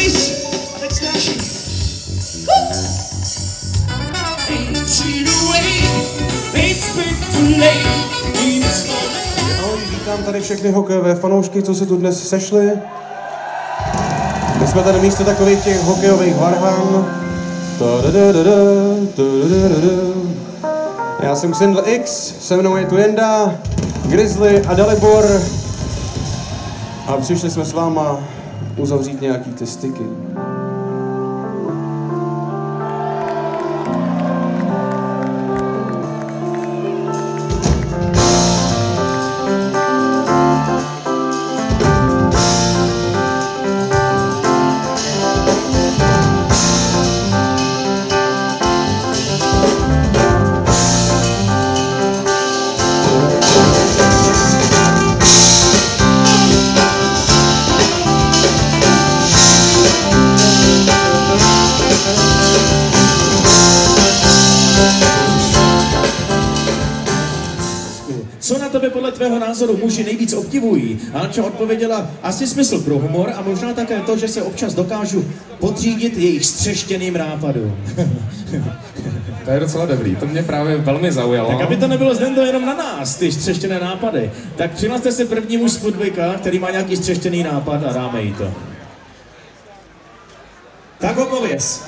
Miss a teď snáší. Ahoj, vítám tady všechny hokejové fanoušky, co se tu dnes sešli. My jsme tady místo takových těch hokejových varhan. Já jsem Syndl X, se mnou je tu Jenda, Grizzly a Dalibor. A přišli jsme s váma uzavřít nějaký ty styky. Co na tebe podle tvého názoru muži nejvíc obdivují? Alča odpověděla, asi smysl pro humor a možná také to, že se občas dokážu podřídit jejich střeštěným nápadům. To je docela dobrý, to mě právě velmi zaujalo. Tak aby to nebylo zdendo jenom na nás, ty střeštěné nápady, tak přihlaste se prvnímu z Spudvika, který má nějaký střeštěný nápad a dáme jí to. Tak ho pověz.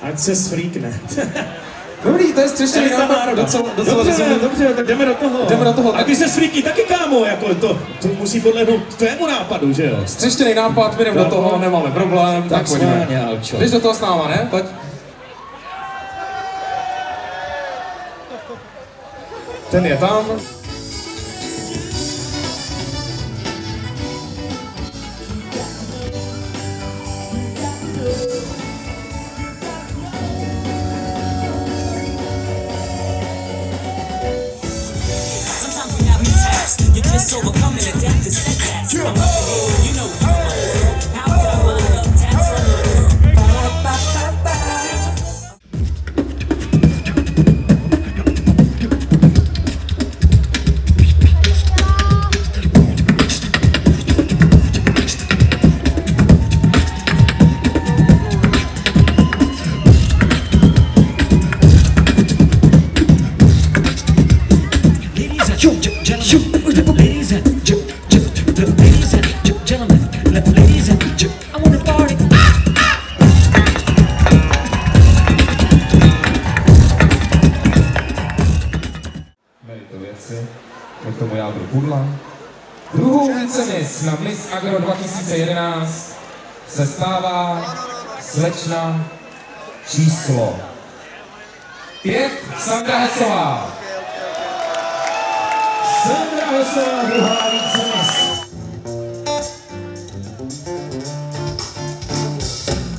Ať se sfríkne. Dobrý, to je střeštěný nápad. Dobře, tak jdeme do toho. Jdeme do toho. A ty se sfríkni taky, kámo, jako to musí podlehnout tvému nápadu, že jo? Střeštěný nápad, jdeme do toho, nemáme problém, tak pojďme. Jdeš do toho s náma, ne? Pojď. Ten je tam. K tomu jádru pudla. Druhou vícemis na Miss Agro 2011 se stává slečna číslo 5, Sandra Hesová. Sandra Hesová, druhá vícemis.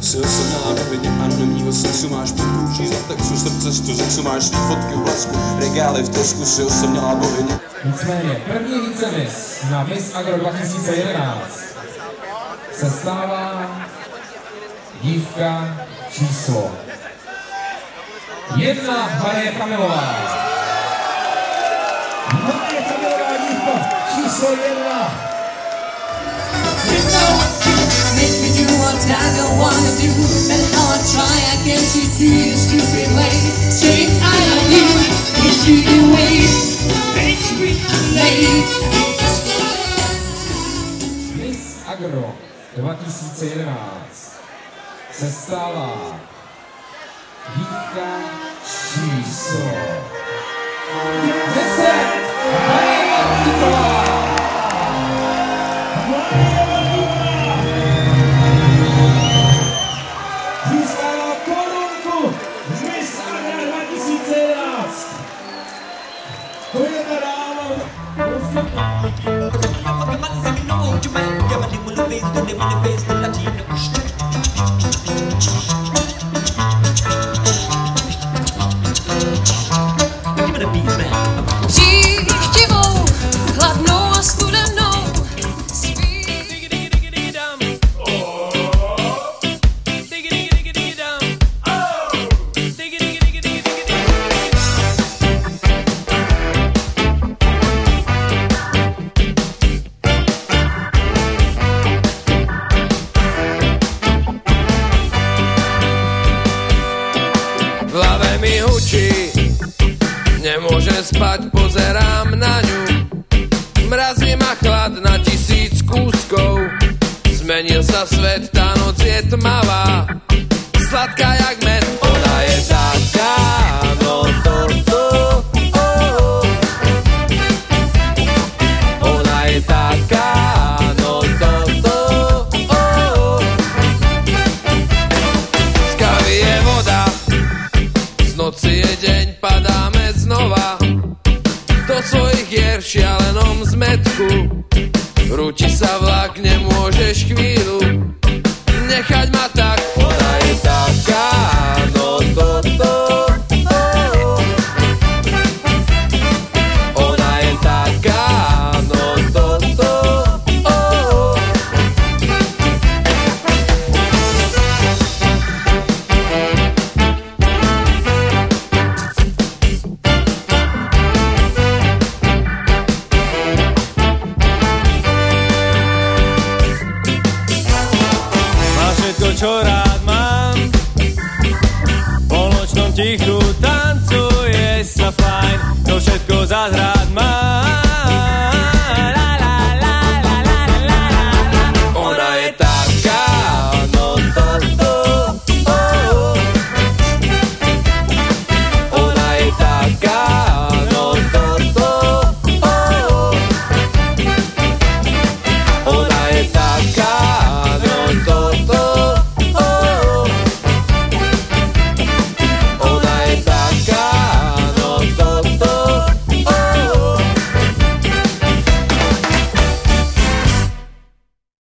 Sil jsem měla do vidě anonymního sexu, máš pod kůží zlatexu, srdce stuzencu, máš svý fotky v blesku, regály v Tesku, sil jsem měla do vidě. Nicméně, první vícemis na Miss Agro 2011 se stává dívka číslo 1, Marie Kamilová. Marie Kamilová, dívka číslo 1. Make me do what I don't wanna do, and how I try, I can't see through your stupid way. Saying I love you, it's your way. It's too late. Miss Agro 2011 se stává dívka číslo 10, Marie Martíková. Získává korunku Miss Agro 2011. To je ta dáma. Příštivou, chladnou a studenou, svítí spať, pozerám na ňu. Mrazí ma chlad na 1000 kúskov. Zmenil sa svet, tá noc je tmavá, sladká jak med. Ona je taká, no to, oh. Ona je taká, no to, oh. Z kávy je voda, z noci je deň, padáme znova do svojich hier v šialenom zmetku. Rúti sa vlak, nemôžeš chvíľu nechať ma tak. Ona je taká, no to, oh. Ona je taká, no to, oh. Čo rád mám, po nočnom tichu tancuje sa fajn, to všetko zás rád mám.